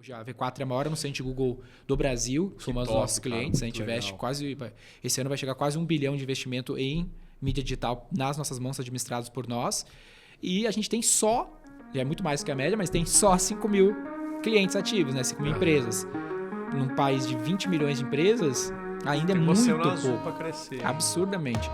Hoje a V4 é a maior anunciante Google do Brasil, somando os nossos clientes. Cara, a gente investe quase... Esse ano vai chegar quase 1 bilhão de investimento em mídia digital nas nossas mãos, administrados por nós. E a gente tem só, já é muito mais que a média, mas tem só 5 mil clientes ativos, né? 5 mil empresas. Num país de 20 milhões de empresas, ainda é muito pouco. Para crescer. Absurdamente.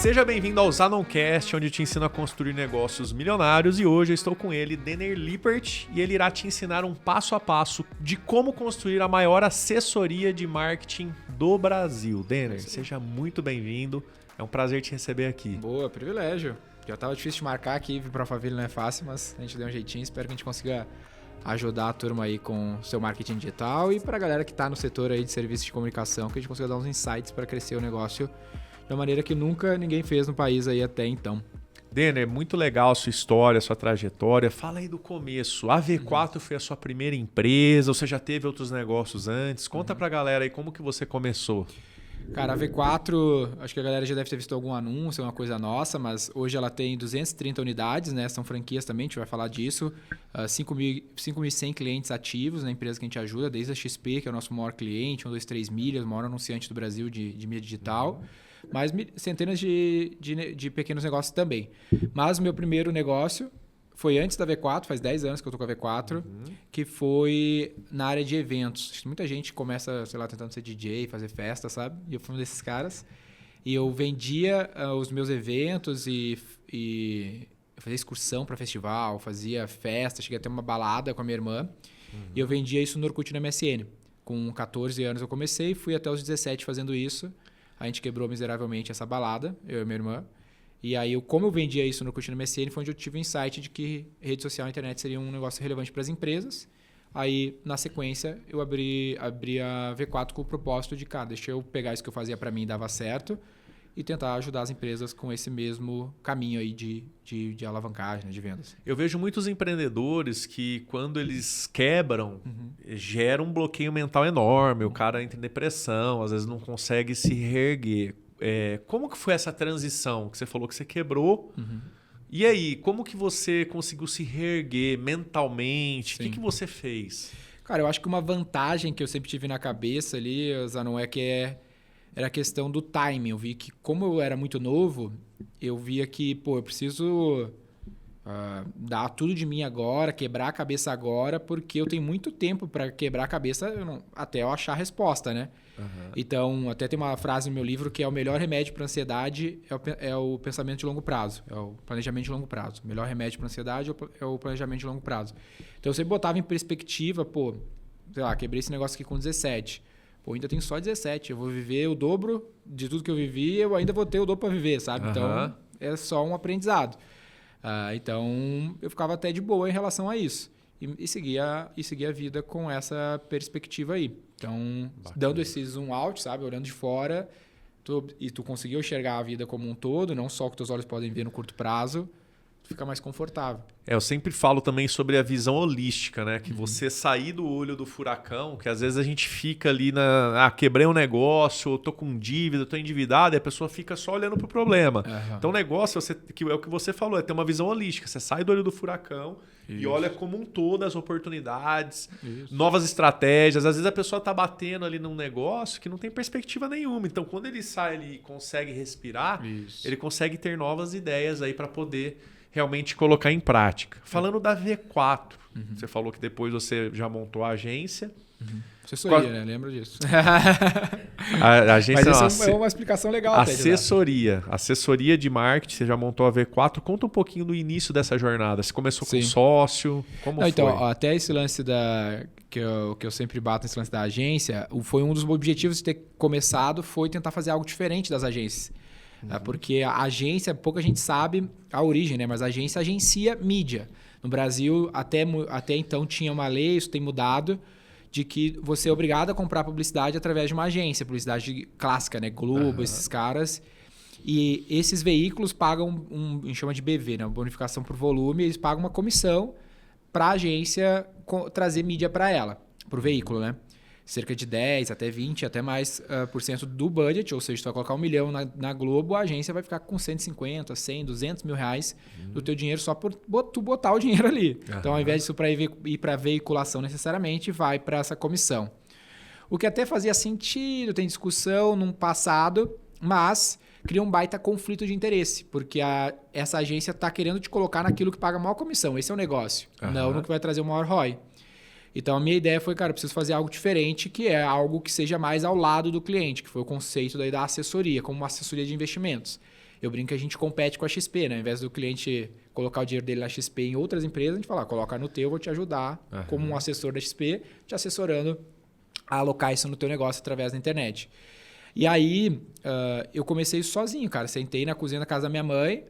Seja bem-vindo ao Zanoncast, onde eu te ensino a construir negócios milionários, e hoje eu estou com ele, Denner Lippert, e ele irá te ensinar um passo a passo de como construir a maior assessoria de marketing do Brasil. Denner, seja muito bem-vindo, é um prazer te receber aqui. Boa, privilégio. Já estava difícil de marcar aqui, vir para Alphaville não é fácil, mas a gente deu um jeitinho, espero que a gente consiga ajudar a turma aí com o seu marketing digital e para a galera que está no setor aí de serviços de comunicação, que a gente consiga dar uns insights para crescer o negócio de uma maneira que nunca ninguém fez no país aí até então. Denner, muito legal a sua história, a sua trajetória. Fala aí do começo. A V4 foi a sua primeira empresa, ou você já teve outros negócios antes? Conta pra galera aí como que você começou. Cara, a V4, acho que a galera já deve ter visto algum anúncio, uma coisa nossa, mas hoje ela tem 230 unidades, né? São franquias também, a gente vai falar disso. 5.100 clientes ativos na empresa que a gente ajuda, desde a XP, que é o nosso maior cliente, 123 Milhas, o maior anunciante do Brasil de mídia digital. Mas centenas de pequenos negócios também. Mas o meu primeiro negócio foi antes da V4, faz 10 anos que eu estou com a V4, que foi na área de eventos. Acho que muita gente começa, sei lá, tentando ser DJ, fazer festa, sabe? E eu fui um desses caras. E eu vendia os meus eventos e eu fazia excursão para festival, fazia festa, cheguei a ter uma balada com a minha irmã. E eu vendia isso no Orkut e no MSN. Com 14 anos eu comecei, fui até os 17 fazendo isso. A gente quebrou miseravelmente essa balada, eu e minha irmã. E aí, como eu vendia isso no Orkut e no MSN, foi onde eu tive o insight de que rede social e internet seria um negócio relevante para as empresas. Aí, na sequência, eu abri a V4 com o propósito de, cara, deixa eu pegar isso que eu fazia para mim e dava certo e tentar ajudar as empresas com esse mesmo caminho aí de alavancagem, de vendas. Eu vejo muitos empreendedores que, quando eles quebram, gera um bloqueio mental enorme. O cara entra em depressão, às vezes não consegue se reerguer. Como que foi essa transição? Que você falou que você quebrou. E aí, como que você conseguiu se reerguer mentalmente? O que você fez? Cara, eu acho que uma vantagem que eu sempre tive na cabeça ali, Zanon, era a questão do timing. Eu vi que, como eu era muito novo, eu via que, eu preciso dar tudo de mim agora, quebrar a cabeça agora, porque eu tenho muito tempo para quebrar a cabeça até eu achar a resposta, né? Então, até tem uma frase no meu livro que é o melhor remédio para ansiedade é o pensamento de longo prazo, é o planejamento de longo prazo. O melhor remédio para ansiedade é o planejamento de longo prazo. Então, eu sempre botava em perspectiva, sei lá, quebrei esse negócio aqui com 17. Ainda tenho só 17, eu vou viver o dobro de tudo que eu vivi, eu ainda vou ter o dobro para viver, sabe? Então, é só um aprendizado. Então, eu ficava até de boa em relação a isso. E seguia a vida com essa perspectiva aí. Então, dando esse zoom out, sabe? Olhando de fora, tu conseguiu enxergar a vida como um todo, não só o que teus olhos podem ver no curto prazo, tu fica mais confortável. Eu sempre falo também sobre a visão holística, né? Que você sair do olho do furacão, que às vezes a gente fica ali quebrei um negócio, tô com dívida, tô endividado, e a pessoa fica só olhando pro problema. Então o negócio, é o que você falou, é ter uma visão holística. Você sai do olho do furacão e olha como um todo as oportunidades, novas estratégias. Às vezes a pessoa tá batendo ali num negócio que não tem perspectiva nenhuma. Então quando ele sai, ele consegue respirar, ele consegue ter novas ideias aí para poder realmente colocar em prática. Falando da V4, você falou que depois você já montou a agência. Assessoria, né? Lembra disso. A agência. Mas isso é uma explicação legal. Assessoria de marketing, você já montou a V4. Conta um pouquinho do início dessa jornada. Você começou com sócio? Como foi? Então, até esse lance que eu sempre bato nesse lance da agência, foi um dos objetivos de ter começado, foi tentar fazer algo diferente das agências. Porque a agência, pouca gente sabe a origem, né? Mas a agência agencia mídia. No Brasil, até então, tinha uma lei, isso tem mudado, de que você é obrigado a comprar publicidade através de uma agência, publicidade clássica, né? Globo, esses caras. E esses veículos pagam, a gente chama de BV, né? Uma bonificação por volume, eles pagam uma comissão para a agência trazer mídia para ela, para o veículo, né? cerca de 10, até 20, até mais por cento do budget, ou seja, tu vai colocar 1 milhão na Globo, a agência vai ficar com 150, 100, 200 mil reais do teu dinheiro só por tu botar o dinheiro ali. Então, ao invés disso ir para veiculação necessariamente, vai para essa comissão. O que até fazia sentido, tem discussão no passado, mas cria um baita conflito de interesse, porque essa agência está querendo te colocar naquilo que paga a maior comissão. Esse é o negócio, não no que vai trazer o maior ROI. Então, a minha ideia foi, cara, eu preciso fazer algo diferente, que é algo que seja mais ao lado do cliente, que foi o conceito daí da assessoria, como uma assessoria de investimentos. Eu brinco que a gente compete com a XP, né? Ao invés do cliente colocar o dinheiro dele na XP em outras empresas, a gente fala, coloca no teu, eu vou te ajudar como um assessor da XP, te assessorando a alocar isso no teu negócio através da internet. E aí, eu comecei isso sozinho, cara. Sentei na cozinha da casa da minha mãe,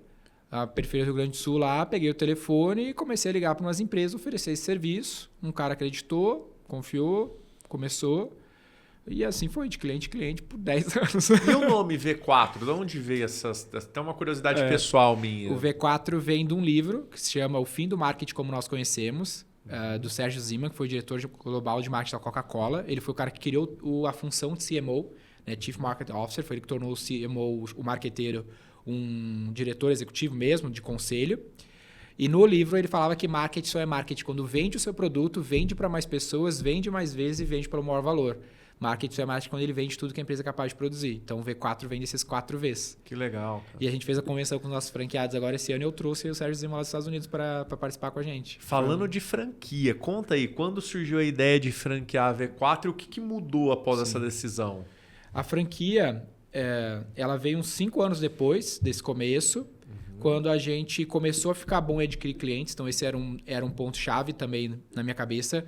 a periferia do Rio Grande do Sul lá, peguei o telefone e comecei a ligar para umas empresas, oferecer esse serviço. Um cara acreditou, confiou, começou. E assim foi, de cliente em cliente, por 10 anos. E o nome V4? De onde veio essas... Tem uma curiosidade pessoal minha. O V4 vem de um livro que se chama O Fim do Marketing Como Nós Conhecemos, do Sérgio Ziman, que foi o diretor global de marketing da Coca-Cola. Ele foi o cara que criou a função de CMO, né, Chief Marketing Officer, foi ele que tornou o CMO, o marqueteiro, um diretor executivo mesmo, de conselho. E no livro ele falava que marketing só é marketing quando vende o seu produto, vende para mais pessoas, vende mais vezes e vende pelo maior valor. Marketing só é marketing quando ele vende tudo que a empresa é capaz de produzir. Então o V4 vende esses 4 Vs. Que legal. Cara. E a gente fez a convenção com os nossos franqueados agora esse ano e eu trouxe o Sérgio Zima lá dos Estados Unidos para participar com a gente. Falando de franquia, conta aí, quando surgiu a ideia de franquear a V4 e o que mudou após essa decisão? A franquia, ela veio uns 5 anos depois desse começo, quando a gente começou a ficar bom em adquirir clientes. Então, esse era um ponto-chave também na minha cabeça.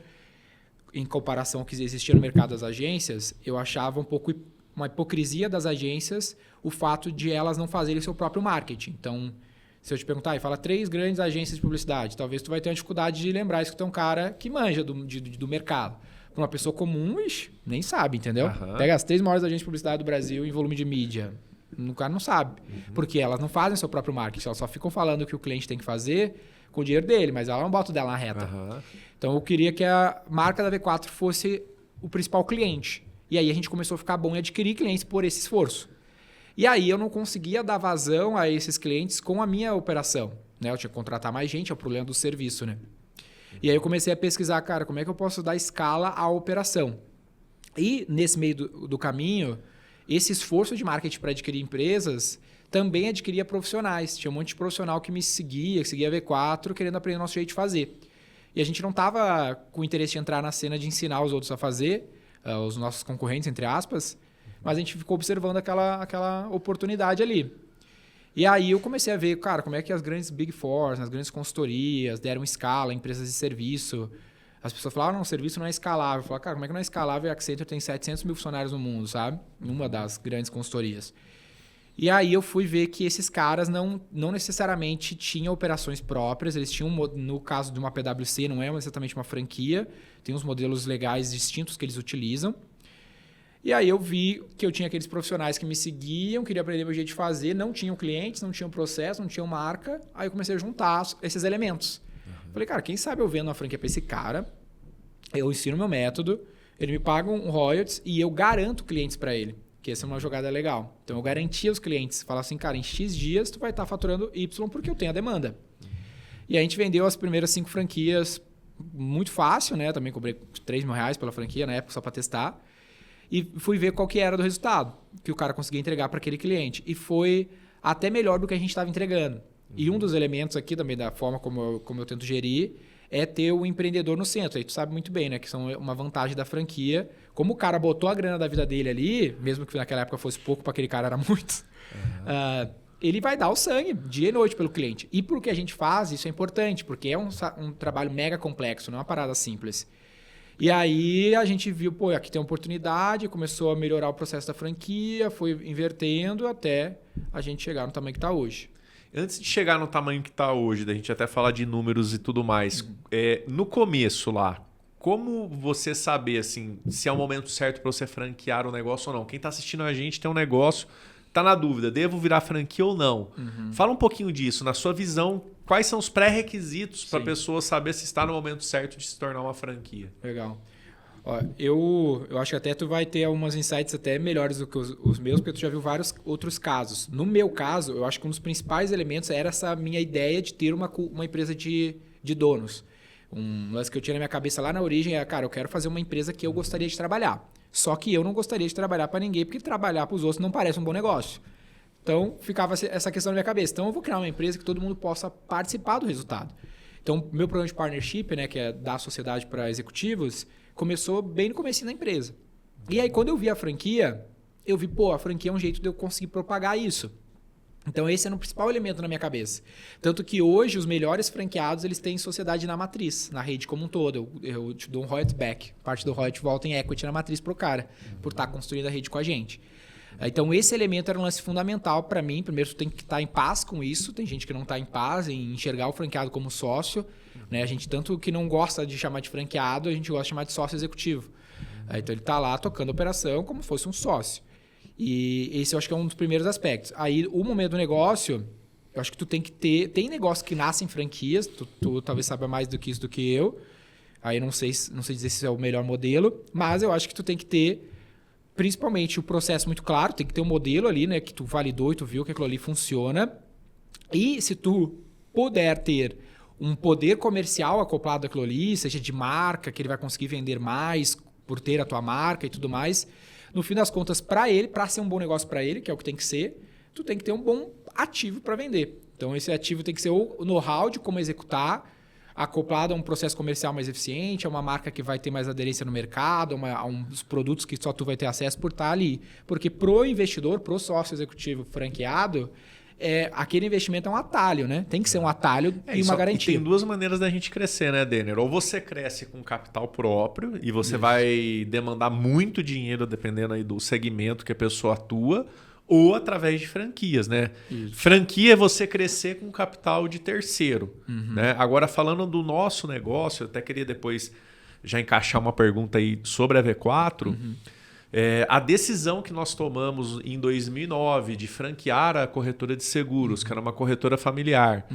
Em comparação ao que existia no mercado das agências, eu achava um pouco uma hipocrisia das agências o fato de elas não fazerem seu próprio marketing. Então, se eu te perguntar, fala 3 grandes agências de publicidade, talvez tu vai ter uma dificuldade de lembrar isso que tu é um cara que manja do mercado. Para uma pessoa comum, nem sabe, entendeu? Pega as 3 maiores agências de publicidade do Brasil em volume de mídia. O cara não sabe. Porque elas não fazem seu próprio marketing. Elas só ficam falando o que o cliente tem que fazer com o dinheiro dele, mas ela não bota o dela na reta. Então, eu queria que a marca da V4 fosse o principal cliente. E aí, a gente começou a ficar bom em adquirir clientes por esse esforço. E aí, eu não conseguia dar vazão a esses clientes com a minha operação, né? Eu tinha que contratar mais gente, é o problema do serviço, né? E aí eu comecei a pesquisar, cara, como é que eu posso dar escala à operação? E nesse meio do caminho, esse esforço de marketing para adquirir empresas também adquiria profissionais. Tinha um monte de profissional que me seguia, que seguia a V4, querendo aprender o nosso jeito de fazer. E a gente não estava com interesse de entrar na cena de ensinar os outros a fazer, os nossos concorrentes, entre aspas, mas a gente ficou observando aquela oportunidade ali. E aí eu comecei a ver, cara, como é que as grandes Big Four, as grandes consultorias deram escala, empresas de serviço. As pessoas falavam, não, o serviço não é escalável. Eu falava, cara, como é que não é escalável? A Accenture tem 700 mil funcionários no mundo, sabe? Uma das grandes consultorias. E aí eu fui ver que esses caras não necessariamente tinham operações próprias. Eles tinham, no caso de uma PwC, não é exatamente uma franquia. Tem uns modelos legais distintos que eles utilizam. E aí eu vi que eu tinha aqueles profissionais que me seguiam, queriam aprender meu jeito de fazer, não tinham clientes, não tinham processo, não tinham marca. Aí eu comecei a juntar esses elementos. Falei, cara, quem sabe eu vendo uma franquia para esse cara, eu ensino meu método, ele me paga um royalties e eu garanto clientes para ele. Que essa é uma jogada legal. Então eu garantia os clientes, falar assim, cara, em X dias tu vai estar faturando Y porque eu tenho a demanda. E a gente vendeu as primeiras 5 franquias muito fácil, né? Também cobrei R$3.000 pela franquia na época só para testar. E fui ver qual que era do resultado que o cara conseguia entregar para aquele cliente. E foi até melhor do que a gente estava entregando. E um dos elementos aqui também da forma como eu tento gerir é ter o empreendedor no centro. Aí tu sabe muito bem, né? Que são uma vantagem da franquia. Como o cara botou a grana da vida dele ali, mesmo que naquela época fosse pouco, para aquele cara era muito, ele vai dar o sangue dia e noite pelo cliente. E pro que a gente faz, isso é importante, porque é um trabalho mega complexo, não é uma parada simples. E aí a gente viu, pô, aqui tem uma oportunidade, começou a melhorar o processo da franquia, foi invertendo até a gente chegar no tamanho que está hoje. Antes de chegar no tamanho que está hoje, da gente até falar de números e tudo mais, no começo lá, como você saber assim, se é o momento certo para você franquear o negócio ou não? Quem está assistindo a gente tem um negócio, está na dúvida, devo virar franquia ou não? Fala um pouquinho disso, na sua visão, quais são os pré-requisitos para a pessoa saber se está no momento certo de se tornar uma franquia? Legal. Ó, eu acho que até tu vai ter alguns insights até melhores do que os meus, porque tu já viu vários outros casos. No meu caso, eu acho que um dos principais elementos era essa minha ideia de ter uma empresa de donos. Um lance que eu tinha na minha cabeça lá na origem é, cara, eu quero fazer uma empresa que eu gostaria de trabalhar. Só que eu não gostaria de trabalhar para ninguém, porque trabalhar para os outros não parece um bom negócio. Então, ficava essa questão na minha cabeça. Então, eu vou criar uma empresa que todo mundo possa participar do resultado. Então, meu programa de partnership, né, que é dar sociedade para executivos, começou bem no começo da empresa. E aí, quando eu vi a franquia, eu vi, a franquia é um jeito de eu conseguir propagar isso. Então, esse era o principal elemento na minha cabeça. Tanto que hoje, os melhores franqueados, eles têm sociedade na matriz, na rede como um todo. Eu te dou um royalty back. Parte do royalty volta em equity na matriz pro cara, por estar construindo a rede com a gente. Então, esse elemento era um lance fundamental para mim. Primeiro, tu tem que estar em paz com isso. Tem gente que não está em paz em enxergar o franqueado como sócio. Né? A gente, tanto que não gosta de chamar de franqueado, a gente gosta de chamar de sócio executivo. Então, ele está lá tocando a operação como se fosse um sócio. E esse eu acho que é um dos primeiros aspectos. Aí, o momento do negócio, eu acho que tu tem que ter... Tem negócio que nasce em franquias. Tu talvez saiba mais do que isso do que eu. Aí, não sei dizer se é o melhor modelo. Mas eu acho que tu tem que ter... Principalmente o processo muito claro, tem que ter um modelo ali, né, que tu validou e tu viu que aquilo ali funciona. E se tu puder ter um poder comercial acoplado àquilo ali, seja de marca, que ele vai conseguir vender mais por ter a tua marca e tudo mais, no fim das contas, para ser um bom negócio para ele, que é o que tem que ser, tu tem que ter um bom ativo para vender. Então, esse ativo tem que ser o know-how de como executar, acoplado a um processo comercial mais eficiente, a uma marca que vai ter mais aderência no mercado, a uns produtos que só tu vai ter acesso por estar ali. Porque pro investidor, pro sócio executivo franqueado, aquele investimento é um atalho, né? Tem que ser um atalho e uma garantia. E tem duas maneiras da gente crescer, né, Denner? Ou você cresce com capital próprio e você vai demandar muito dinheiro, dependendo aí do segmento que a pessoa atua, ou através de franquias, né? Isso. Franquia é você crescer com capital de terceiro. Né? Agora, falando do nosso negócio, eu até queria depois já encaixar uma pergunta aí sobre a V4. A decisão que nós tomamos em 2009 de franquear a corretora de seguros, que era uma corretora familiar,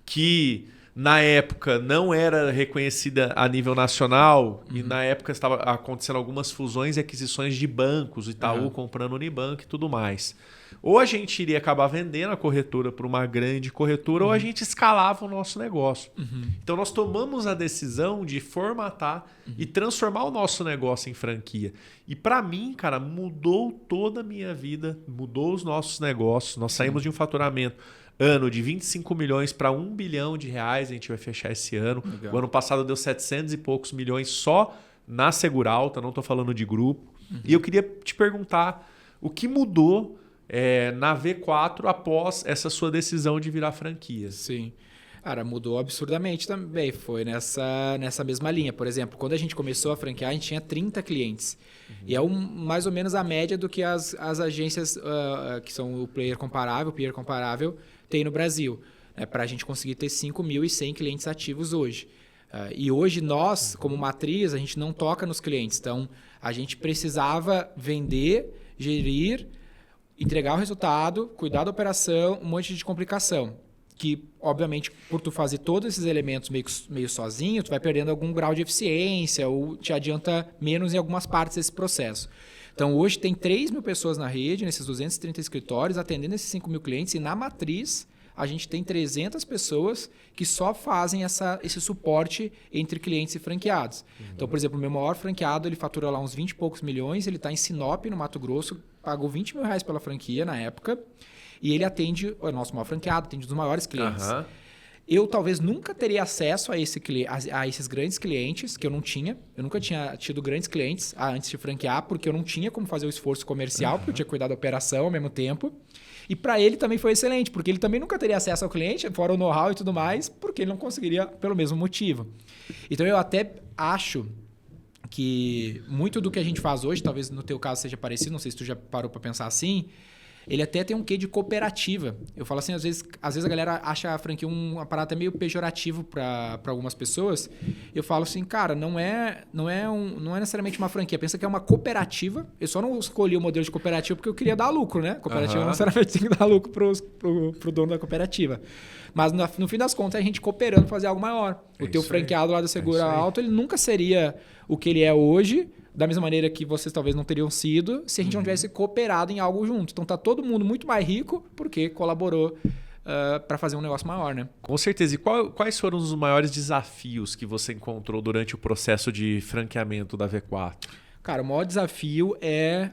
que na época não era reconhecida a nível nacional e na época estava acontecendo algumas fusões e aquisições de bancos, Itaú comprando Unibanco e tudo mais. Ou a gente iria acabar vendendo a corretora para uma grande corretora ou a gente escalava o nosso negócio. Então nós tomamos a decisão de formatar e transformar o nosso negócio em franquia. E para mim, cara, mudou toda a minha vida, mudou os nossos negócios. Nós saímos de um faturamento ano de 25 milhões para 1 bilhão de reais, a gente vai fechar esse ano. Legal. O ano passado deu 700 e poucos milhões só na Seguralta, não estou falando de grupo. E eu queria te perguntar o que mudou na V4 após essa sua decisão de virar franquia. Sim. Cara, mudou absurdamente também. Foi nessa mesma linha. Por exemplo, quando a gente começou a franquear, a gente tinha 30 clientes. E é mais ou menos a média do que as agências que são o peer comparável, tem no Brasil. Para a gente conseguir ter 5.100 clientes ativos hoje. E hoje nós, como matriz, a gente não toca nos clientes. Então, a gente precisava vender, gerir, entregar o resultado, cuidar da operação, um monte de complicação. Que, obviamente, por tu fazer todos esses elementos meio sozinho, tu vai perdendo algum grau de eficiência ou te adianta menos em algumas partes desse processo. Então, hoje tem 3.000 pessoas na rede, nesses 230 escritórios, atendendo esses 5.000 clientes. E na matriz, a gente tem 300 pessoas que só fazem esse suporte entre clientes e franqueados. Então, por exemplo, o meu maior franqueado, ele fatura lá uns 20 e poucos milhões, ele está em Sinop, no Mato Grosso, pagou 20 mil reais pela franquia na época. E ele atende, o nosso maior franqueado, atende os maiores clientes. Eu talvez nunca teria acesso a esses grandes clientes, que eu não tinha. Eu nunca tinha tido grandes clientes antes de franquear, porque eu não tinha como fazer o esforço comercial, porque eu tinha que cuidar da operação ao mesmo tempo. E para ele também foi excelente, porque ele também nunca teria acesso ao cliente, fora o know-how e tudo mais, porque ele não conseguiria pelo mesmo motivo. Então eu até acho que muito do que a gente faz hoje, talvez no teu caso seja parecido, não sei se tu já parou para pensar assim, ele até tem um quê de cooperativa. Eu falo assim, às vezes a galera acha a franquia uma parada até meio pejorativo para algumas pessoas. Eu falo assim, cara, não é necessariamente uma franquia. Pensa que é uma cooperativa. Eu só não escolhi o modelo de cooperativa porque eu queria dar lucro, né? Cooperativa não necessariamente tem que dar lucro pro dono da cooperativa. Mas no fim das contas, é a gente cooperando fazer algo maior. O teu franqueado lá da Segura Auto, ele nunca seria o que ele é hoje, da mesma maneira que vocês talvez não teriam sido, se a gente não tivesse cooperado em algo junto. Então tá todo mundo muito mais rico porque colaborou para fazer um negócio maior, né? Com certeza. E quais foram os maiores desafios que você encontrou durante o processo de franqueamento da V4? Cara, o maior desafio é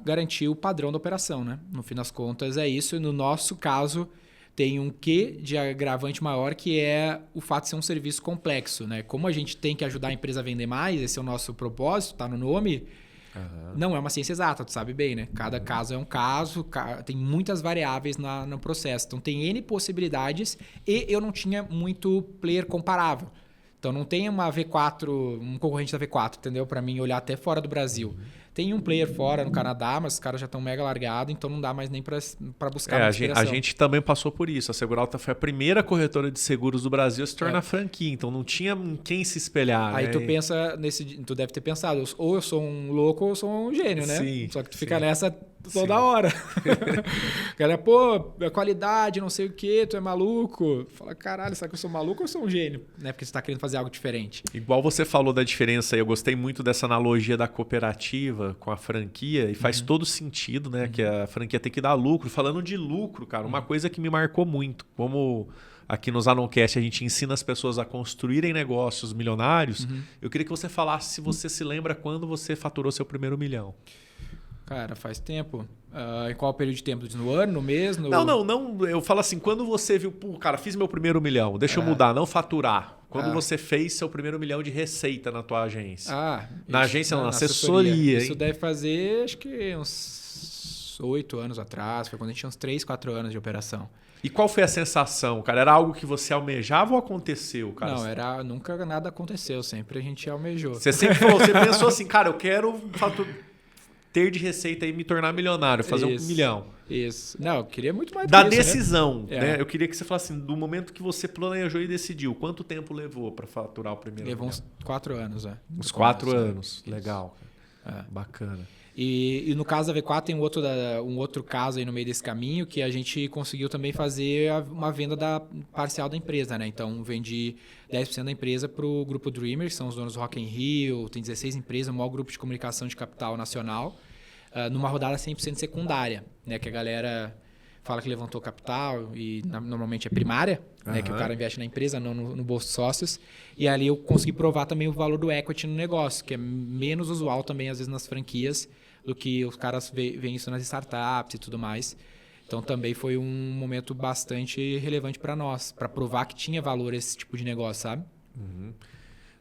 garantir o padrão da operação, né? No fim das contas é isso. E no nosso caso, tem um quê de agravante maior, que é o fato de ser um serviço complexo, né? Como a gente tem que ajudar a empresa a vender mais, esse é o nosso propósito, tá no nome, não é uma ciência exata, tu sabe bem, né? Cada caso é um caso, tem muitas variáveis no processo. Então, tem N possibilidades e eu não tinha muito player comparável. Então, não tem uma V4, um concorrente da V4, entendeu? Para mim, olhar até fora do Brasil. Tem um player fora no Canadá, mas os caras já estão mega largados, então não dá mais nem para buscar uma inspiração. A gente também passou por isso. A Seguralta foi a primeira corretora de seguros do Brasil a se tornar franquia, então não tinha em quem se espelhar. Aí né? tu pensa tu deve ter pensado, ou eu sou um louco ou eu sou um gênio, né? Sim, só que tu fica nessa toda hora. Cara, pô, a qualidade, não sei o quê, tu é maluco. Fala, caralho, será que eu sou maluco ou eu sou um gênio? Né? Porque você tá querendo fazer algo diferente. Igual você falou da diferença aí, eu gostei muito dessa analogia da cooperativa com a franquia, e faz todo sentido, né? Que a franquia tem que dar lucro. Falando de lucro, cara, uma coisa que me marcou muito, como aqui no Zanoncast a gente ensina as pessoas a construírem negócios milionários, eu queria que você falasse se você se lembra quando você faturou seu primeiro milhão. Cara, faz tempo. Em qual período de tempo? No ano, no mês? Não. Eu falo assim, quando você viu, pô, cara, fiz meu primeiro milhão, deixa eu mudar, não faturar. Quando você fez seu primeiro milhão de receita na tua agência. Na agência, não, na assessoria. Isso deve fazer, acho que uns 8 anos atrás. Foi quando a gente tinha uns 3, 4 anos de operação. E qual foi a sensação, cara? Era algo que você almejava ou aconteceu, cara? Não, nunca nada aconteceu. Sempre a gente almejou. Você sempre falou, você pensou assim, cara, eu quero ter de receita e me tornar milionário, fazer 1 milhão. Isso. Não, eu queria muito mais da disso, decisão, né? Eu queria que você falasse assim, do momento que você planejou e decidiu, quanto tempo levou para faturar o primeiro milhão? Levou uns 4 anos, Uns 4 anos. Legal. Bacana. E no caso da V4 tem um outro caso aí no meio desse caminho, que a gente conseguiu também fazer uma venda parcial da empresa, né? Então, vendi 10% da empresa para o Grupo Dreamers, que são os donos do Rock in Rio, tem 16 empresas, o maior grupo de comunicação de capital nacional, numa rodada 100% secundária, né? Que a galera fala que levantou capital e normalmente é primária, né? Que o cara investe na empresa, não no bolso de sócios. E ali eu consegui provar também o valor do equity no negócio, que é menos usual também, às vezes, nas franquias, do que os caras veem isso nas startups e tudo mais. Então, também foi um momento bastante relevante para nós, para provar que tinha valor esse tipo de negócio, sabe?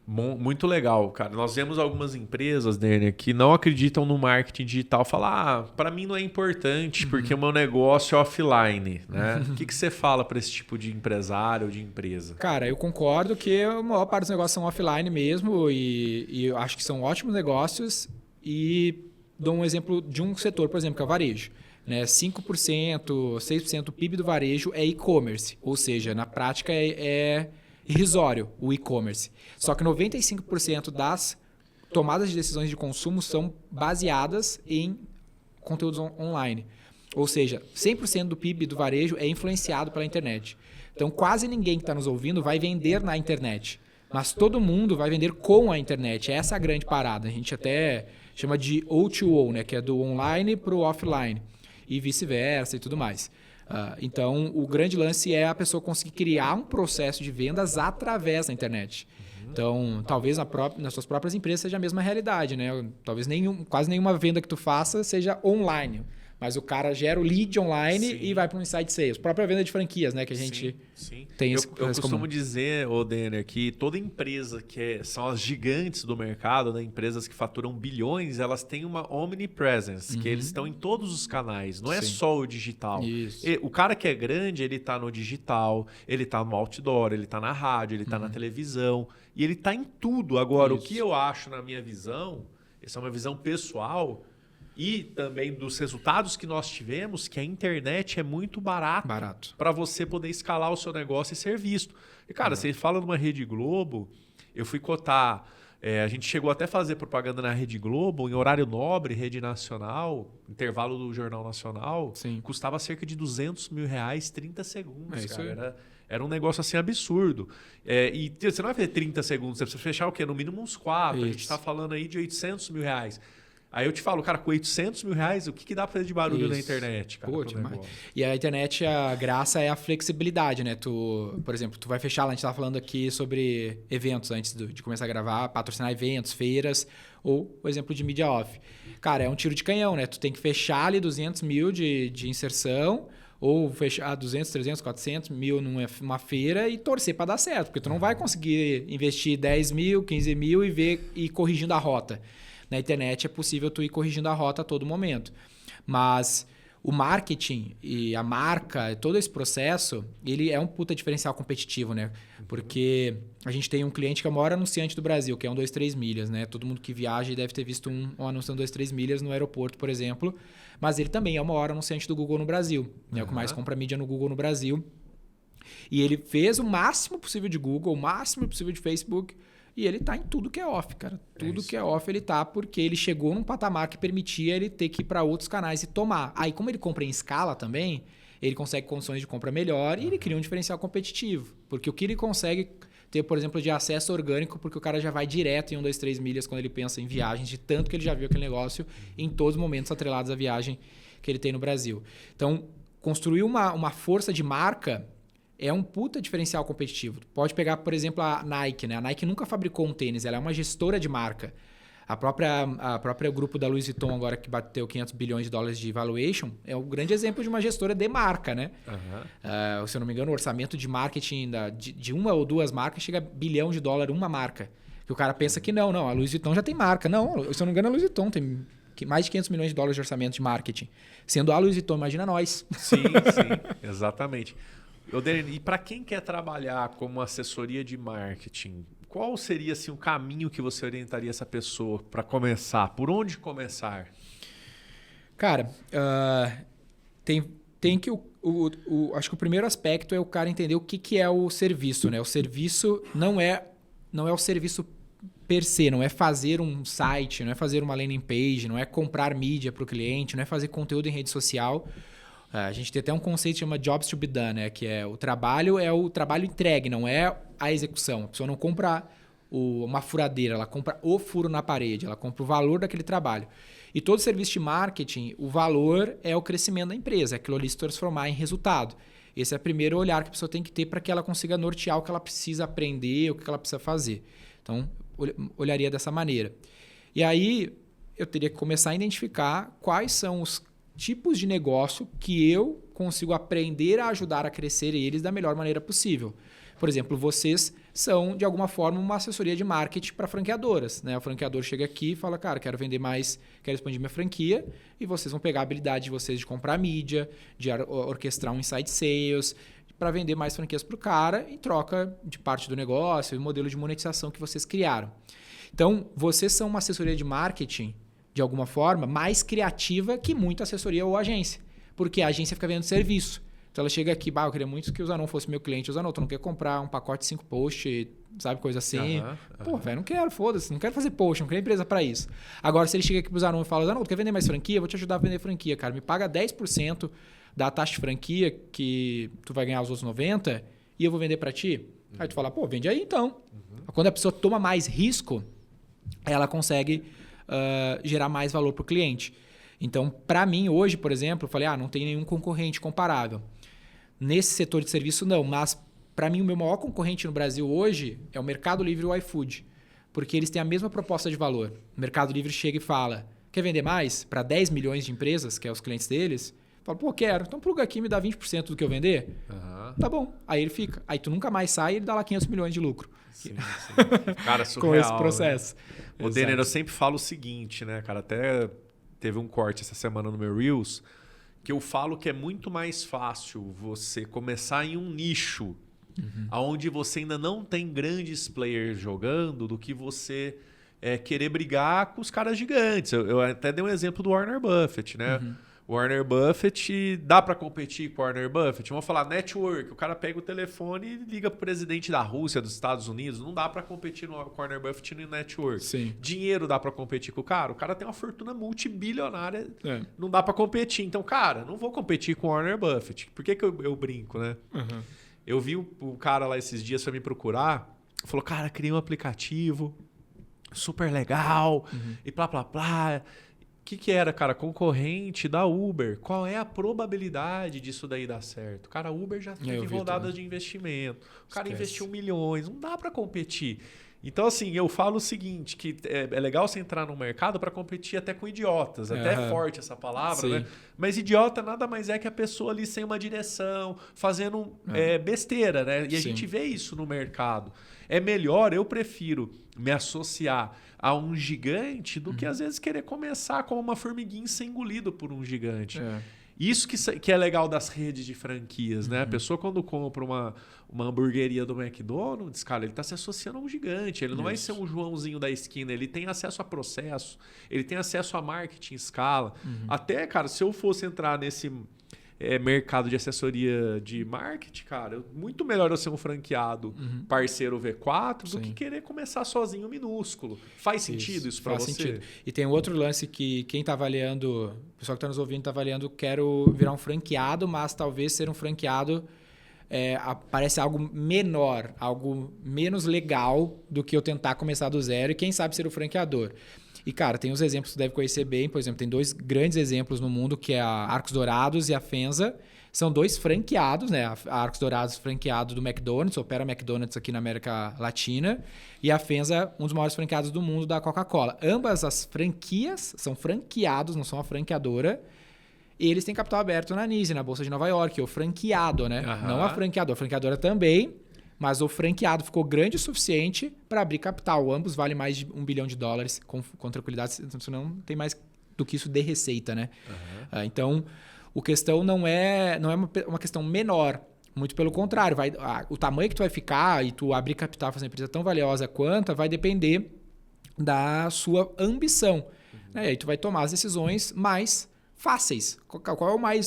Muito legal, cara. Nós vemos algumas empresas, Derner, que não acreditam no marketing digital. Falar, para mim não é importante, porque o meu negócio é offline, né? O que você fala para esse tipo de empresário ou de empresa? Cara, eu concordo que a maior parte dos negócios são offline mesmo e eu acho que são ótimos negócios e dou um exemplo de um setor, por exemplo, que é o varejo. Né? 5%, 6% do PIB do varejo é e-commerce, ou seja, na prática é irrisório o e-commerce. Só que 95% das tomadas de decisões de consumo são baseadas em conteúdos online. Ou seja, 100% do PIB do varejo é influenciado pela internet. Então, quase ninguém que está nos ouvindo vai vender na internet. Mas todo mundo vai vender com a internet. Essa é a grande parada. A gente até chama de O2O, né? Que é do online para o offline. E vice-versa e tudo mais. Então, o grande lance é a pessoa conseguir criar um processo de vendas através da internet. Então, talvez nas suas próprias empresas seja a mesma realidade, né? Talvez quase nenhuma venda que tu faça seja online. Mas o cara gera o lead online e vai para um insight sales. Própria venda de franquias, né? Que a gente tem esse Eu costumo dizer, Denner, que toda empresa são as gigantes do mercado, né? Empresas que faturam bilhões, elas têm uma omnipresence, que eles estão em todos os canais. Não é só o digital. O cara que é grande, ele está no digital, ele está no outdoor, ele está na rádio, ele está na televisão. E ele está em tudo. Agora, o que eu acho na minha visão, essa é uma visão pessoal, E também dos resultados que nós tivemos, que a internet é muito barato para você poder escalar o seu negócio e ser visto. E, cara, você fala numa Rede Globo, eu fui cotar, a gente chegou até a fazer propaganda na Rede Globo, em horário nobre, Rede Nacional, intervalo do Jornal Nacional, Sim. custava cerca de R$200 mil, 30 segundos, isso cara. Era um negócio assim absurdo. E você não vai fazer 30 segundos, você precisa fechar o quê? No mínimo uns 4. A gente está falando aí de R$800 mil. Aí eu te falo, cara, com R$800 mil, o que dá pra fazer de barulho na internet, cara? Pô, e a internet, a graça é a flexibilidade, né? Por exemplo, tu vai fechar lá, a gente tava falando aqui sobre eventos antes de começar a gravar, patrocinar eventos, feiras, ou o exemplo de mídia off. Cara, é um tiro de canhão, né? Tu tem que fechar ali 200 mil de inserção, ou fechar 200, 300, 400 mil numa feira e torcer para dar certo, porque tu não vai conseguir investir 10 mil, 15 mil e ir corrigindo a rota. Na internet é possível tu ir corrigindo a rota a todo momento. Mas o marketing e a marca, todo esse processo, ele é um puta diferencial competitivo, né? Porque a gente tem um cliente que é o maior anunciante do Brasil, que é um 23 milhas, né? Todo mundo que viaja deve ter visto um anúncio do 23 milhas no aeroporto, por exemplo. Mas ele também é o maior anunciante do Google no Brasil. É o que mais compra mídia no Google no Brasil. E ele fez o máximo possível de Google, o máximo possível de Facebook. E ele tá em tudo que é off, cara. Tudo que é off ele tá porque ele chegou num patamar que permitia ele ter que ir para outros canais e tomar. Aí, como ele compra em escala também, ele consegue condições de compra melhor e ele cria um diferencial competitivo. Porque o que ele consegue ter, por exemplo, de acesso orgânico, porque o cara já vai direto em 1, 2, 3 milhas quando ele pensa em viagens, de tanto que ele já viu aquele negócio em todos os momentos atrelados à viagem que ele tem no Brasil. Então, construir uma força de marca é um puta diferencial competitivo. Pode pegar, por exemplo, a Nike, né? A Nike nunca fabricou um tênis, ela é uma gestora de marca. A própria grupo da Louis Vuitton, agora que bateu $500 bilhões de valuation, é um grande exemplo de uma gestora de marca, né? Se eu não me engano, o orçamento de marketing de uma ou duas marcas chega a $1 bilhão uma marca. Que o cara pensa que não, a Louis Vuitton já tem marca. Não, se eu não me engano, a Louis Vuitton tem mais de $500 milhões de orçamento de marketing. Sendo a Louis Vuitton, imagina nós. Sim, exatamente. E para quem quer trabalhar como assessoria de marketing, qual seria assim, o caminho que você orientaria essa pessoa para começar? Por onde começar? Cara, tem que... acho que o primeiro aspecto é o cara entender o que é o serviço, né? O serviço não é o serviço per se, não é fazer um site, não é fazer uma landing page, não é comprar mídia para o cliente, não é fazer conteúdo em rede social. A gente tem até um conceito que chama Jobs to be done, né? Que é o trabalho entregue, não é a execução. A pessoa não compra uma furadeira, ela compra o furo na parede, ela compra o valor daquele trabalho. E todo serviço de marketing, o valor é o crescimento da empresa, é aquilo ali se transformar em resultado. Esse é o primeiro olhar que a pessoa tem que ter para que ela consiga nortear o que ela precisa aprender, o que ela precisa fazer. Então, olharia dessa maneira. E aí, eu teria que começar a identificar quais são os tipos de negócio que eu consigo aprender a ajudar a crescer eles da melhor maneira possível. Por exemplo, vocês são, de alguma forma, uma assessoria de marketing para franqueadoras, né? O franqueador chega aqui e fala, cara, quero vender mais, quero expandir minha franquia, e vocês vão pegar a habilidade de vocês de comprar mídia, de orquestrar um inside sales, para vender mais franquias para o cara em troca de parte do negócio e modelo de monetização que vocês criaram. Então, vocês são uma assessoria de marketing de alguma forma, mais criativa que muita assessoria ou agência. Porque a agência fica vendo serviço. Então ela chega aqui, eu queria muito que o Zanon fosse meu cliente. O Zanon, tu não quer comprar um pacote de 5 posts, sabe, coisa assim. Pô, velho, não quero, foda-se, não quero fazer post, não quero empresa para isso. Agora, se ele chega aqui pro Zanon e fala, Zanon, tu quer vender mais franquia? Eu vou te ajudar a vender franquia, cara. Me paga 10% da taxa de franquia que tu vai ganhar os outros 90% e eu vou vender para ti. Aí tu fala, pô, vende aí então. Quando a pessoa toma mais risco, ela consegue gerar mais valor para o cliente. Então, para mim, hoje, por exemplo, eu falei, não tem nenhum concorrente comparável. Nesse setor de serviço, não. Mas, para mim, o meu maior concorrente no Brasil hoje é o Mercado Livre e o iFood. Porque eles têm a mesma proposta de valor. O Mercado Livre chega e fala, quer vender mais para 10 milhões de empresas, que é os clientes deles? Fala, pô, quero. Então, pluga aqui e me dá 20% do que eu vender. Tá bom. Aí ele fica. Aí tu nunca mais sai e ele dá lá 500 milhões de lucro. Sim. Cara, surreal. Com esse processo. Né? O Denner, eu sempre falo o seguinte, né, cara? Até teve um corte essa semana no meu Reels, que eu falo que é muito mais fácil você começar em um nicho onde você ainda não tem grandes players jogando do que você querer brigar com os caras gigantes. Eu até dei um exemplo do Warren Buffett, né? O Warren Buffett, dá para competir com o Warren Buffett? Vamos falar network, o cara pega o telefone e liga pro presidente da Rússia, dos Estados Unidos. Não dá para competir com o Warren Buffett no network. Sim. Dinheiro dá para competir com o cara? O cara tem uma fortuna multibilionária, não dá para competir. Então, cara, não vou competir com o Warren Buffett. Por que eu brinco, né? Eu vi o cara lá esses dias para me procurar, falou, cara, criei um aplicativo super legal e blá, blá, blá. O que era, cara? Concorrente da Uber. Qual é a probabilidade disso daí dar certo? Cara, a Uber já teve rodadas de investimento. O cara investiu milhões. Não dá para competir. Então, assim, eu falo o seguinte, que é legal você entrar no mercado para competir até com idiotas. Até é forte essa palavra, né? Mas idiota nada mais é que a pessoa ali sem uma direção, fazendo besteira, né? E a gente vê isso no mercado. É melhor, eu prefiro me associar a um gigante do que às vezes querer começar como uma formiguinha e ser engolido por um gigante. Isso que é legal das redes de franquias, né? A pessoa quando compra uma hamburgueria do McDonald's, cara, ele está se associando a um gigante. Ele não vai ser um Joãozinho da esquina. Ele tem acesso a processo, ele tem acesso a marketing em escala. Até, cara, se eu fosse entrar nesse mercado de assessoria de marketing, cara, muito melhor eu ser um franqueado parceiro V4 do que querer começar sozinho minúsculo. Faz sentido isso para você? Faz sentido. E tem um outro lance que quem está avaliando, o pessoal que está nos ouvindo está avaliando, quero virar um franqueado, mas talvez ser um franqueado parece algo menor, algo menos legal do que eu tentar começar do zero e quem sabe ser o franqueador. E, cara, tem uns exemplos que você deve conhecer bem. Por exemplo, tem 2 grandes exemplos no mundo, que é a Arcos Dourados e a Fenza. São 2 franqueados, né? A Arcos Dourados franqueado do McDonald's, opera McDonald's aqui na América Latina. E a Fenza, um dos maiores franqueados do mundo da Coca-Cola. Ambas as franquias são franqueados, não são a franqueadora. E eles têm capital aberto na NYSE, na Bolsa de Nova York. O franqueado, né? Não a franqueadora. A franqueadora também... Mas o franqueado ficou grande o suficiente para abrir capital. Ambos valem mais de $1 bilhão com tranquilidade. Senão não tem mais do que isso de receita, né? Então, a questão não é uma questão menor. Muito pelo contrário. O tamanho que tu vai ficar e tu abrir capital para uma empresa tão valiosa quanto vai depender da sua ambição. E aí tu vai tomar as decisões mais fáceis. Qual é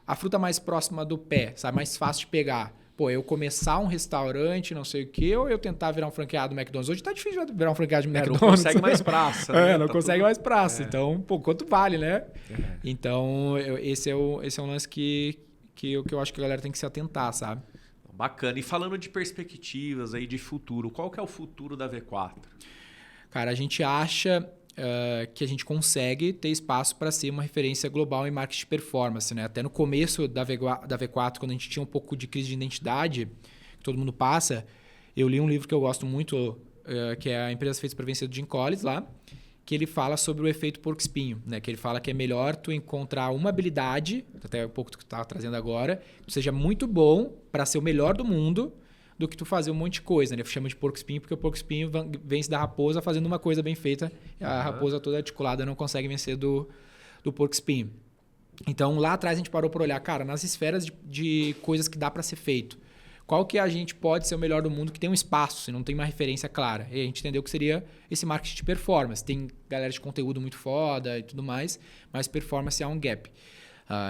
a fruta mais próxima do pé? Sabe? Mais fácil de pegar. Eu começar um restaurante, não sei o quê, ou eu tentar virar um franqueado do McDonald's. Hoje tá difícil virar um franqueado de McDonald's. Não consegue mais praça. Né? Não consegue mais praça. Então, quanto vale, né? Então, esse é um lance que eu acho que a galera tem que se atentar, sabe? Bacana. E falando de perspectivas aí de futuro, qual que é o futuro da V4? Cara, a gente acha... que a gente consegue ter espaço para ser uma referência global em marketing de performance. Né? Até no começo da V4, quando a gente tinha um pouco de crise de identidade, que todo mundo passa, eu li um livro que eu gosto muito, que é A Empresa Feita para Vencer, do Jim Collins, lá, que ele fala sobre o efeito porco-espinho. Né? Que ele fala que é melhor tu encontrar uma habilidade, até um pouco que tu estava trazendo agora, que seja muito bom para ser o melhor do mundo, do que tu fazer um monte de coisa. Né? Ele chama de porco-espinho porque o porco-espinho vence da raposa fazendo uma coisa bem feita. E a raposa toda articulada não consegue vencer do porco-espinho. Então, lá atrás a gente parou para olhar, cara, nas esferas de coisas que dá para ser feito. Qual que a gente pode ser o melhor do mundo que tem um espaço, se não tem uma referência clara? E a gente entendeu que seria esse marketing de performance. Tem galera de conteúdo muito foda e tudo mais, mas performance é um gap.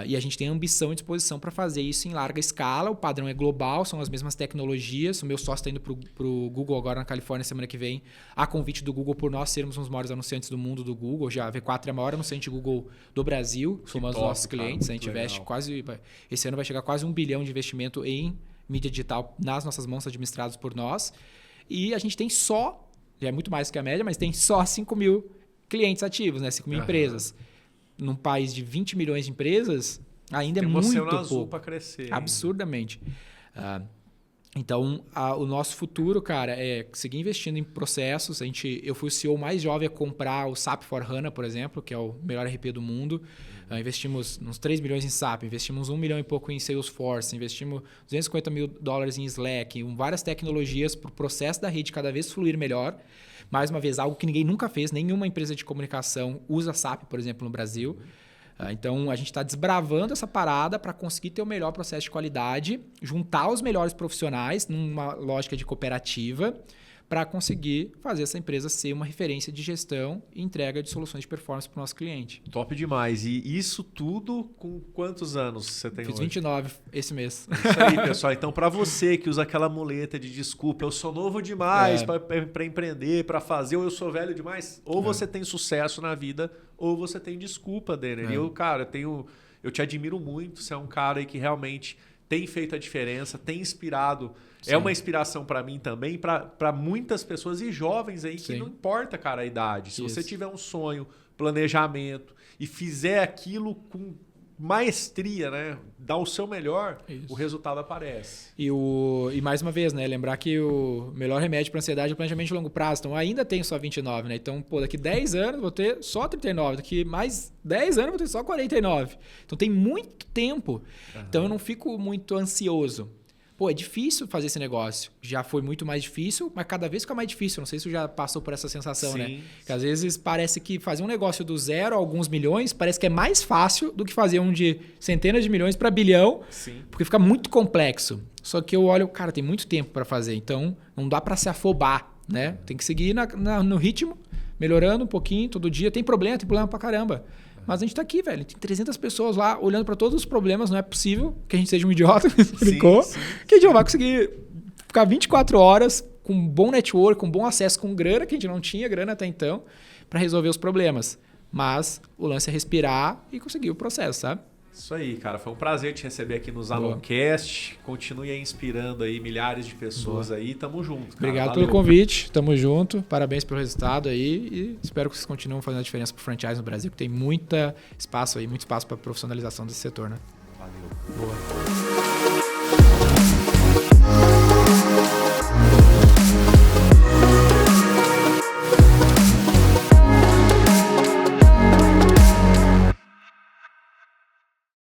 E a gente tem ambição e disposição para fazer isso em larga escala. O padrão é global, são as mesmas tecnologias. O meu sócio está indo para o Google agora na Califórnia semana que vem, a convite do Google por nós sermos um dos maiores anunciantes do mundo do Google. Já a V4 é a maior anunciante de Google do Brasil, somos os nossos clientes. A gente investe esse ano vai chegar quase $1 bilhão de investimento em mídia digital nas nossas mãos, administrados por nós. E a gente tem já é muito mais que a média, mas tem só 5 mil clientes ativos, né? 5 mil empresas. Num país de 20 milhões de empresas, ainda é muito pouco. Azul para crescer. Absurdamente. Então, o nosso futuro, cara, é seguir investindo em processos. Eu fui o CEO mais jovem a comprar o SAP S/4HANA, por exemplo, que é o melhor RP do mundo. Investimos uns 3 milhões em SAP, investimos 1 milhão e pouco em Salesforce, investimos $250 mil em Slack, em várias tecnologias para o processo da rede cada vez fluir melhor. Mais uma vez, algo que ninguém nunca fez, nenhuma empresa de comunicação usa SAP, por exemplo, no Brasil. Então, a gente está desbravando essa parada para conseguir ter o melhor processo de qualidade, juntar os melhores profissionais numa lógica de cooperativa, para conseguir fazer essa empresa ser uma referência de gestão e entrega de soluções de performance para o nosso cliente. Top demais. E isso tudo com quantos anos você tem Fiz hoje? 29 esse mês. Isso aí, pessoal. Então, para você que usa aquela muleta de desculpa, eu sou novo demais para empreender, para fazer, ou eu sou velho demais, ou você tem sucesso na vida, ou você tem desculpa, Denner. E eu, cara, eu te admiro muito. Você é um cara aí que realmente tem feito a diferença, tem inspirado. Sim. É uma inspiração para mim também, para muitas pessoas e jovens aí que Sim. não importa, cara, a idade. Se você tiver um sonho, planejamento e fizer aquilo com maestria, né? Dar o seu melhor, o resultado aparece. E mais uma vez, né? Lembrar que o melhor remédio para ansiedade é o planejamento de longo prazo. Então, ainda tenho só 29, né? Então, daqui 10 anos vou ter só 39. Daqui mais 10 anos vou ter só 49. Então, tem muito tempo. Então, eu não fico muito ansioso. É difícil fazer esse negócio. Já foi muito mais difícil, mas cada vez fica mais difícil. Não sei se você já passou por essa sensação, né? Que às vezes parece que fazer um negócio do zero a alguns milhões parece que é mais fácil do que fazer um de centenas de milhões para bilhão, porque fica muito complexo. Só que eu olho, cara, tem muito tempo para fazer, então não dá para se afobar, né? Tem que seguir no ritmo, melhorando um pouquinho todo dia. Tem problema pra caramba. Mas a gente tá aqui, velho. Tem 300 pessoas lá olhando para todos os problemas. Não é possível que a gente seja um idiota, brincou. Que a gente não vai conseguir ficar 24 horas com um bom network, com bom acesso, com grana, que a gente não tinha grana até então, para resolver os problemas. Mas o lance é respirar e conseguir o processo, sabe? Isso aí, cara. Foi um prazer te receber aqui no Zaloncast. Continue aí inspirando aí milhares de pessoas aí. Tamo junto, cara. Obrigado pelo convite. Tamo junto. Parabéns pelo resultado aí. E espero que vocês continuem fazendo a diferença pro franchise no Brasil, que tem muito espaço para profissionalização desse setor, né? Valeu. Boa.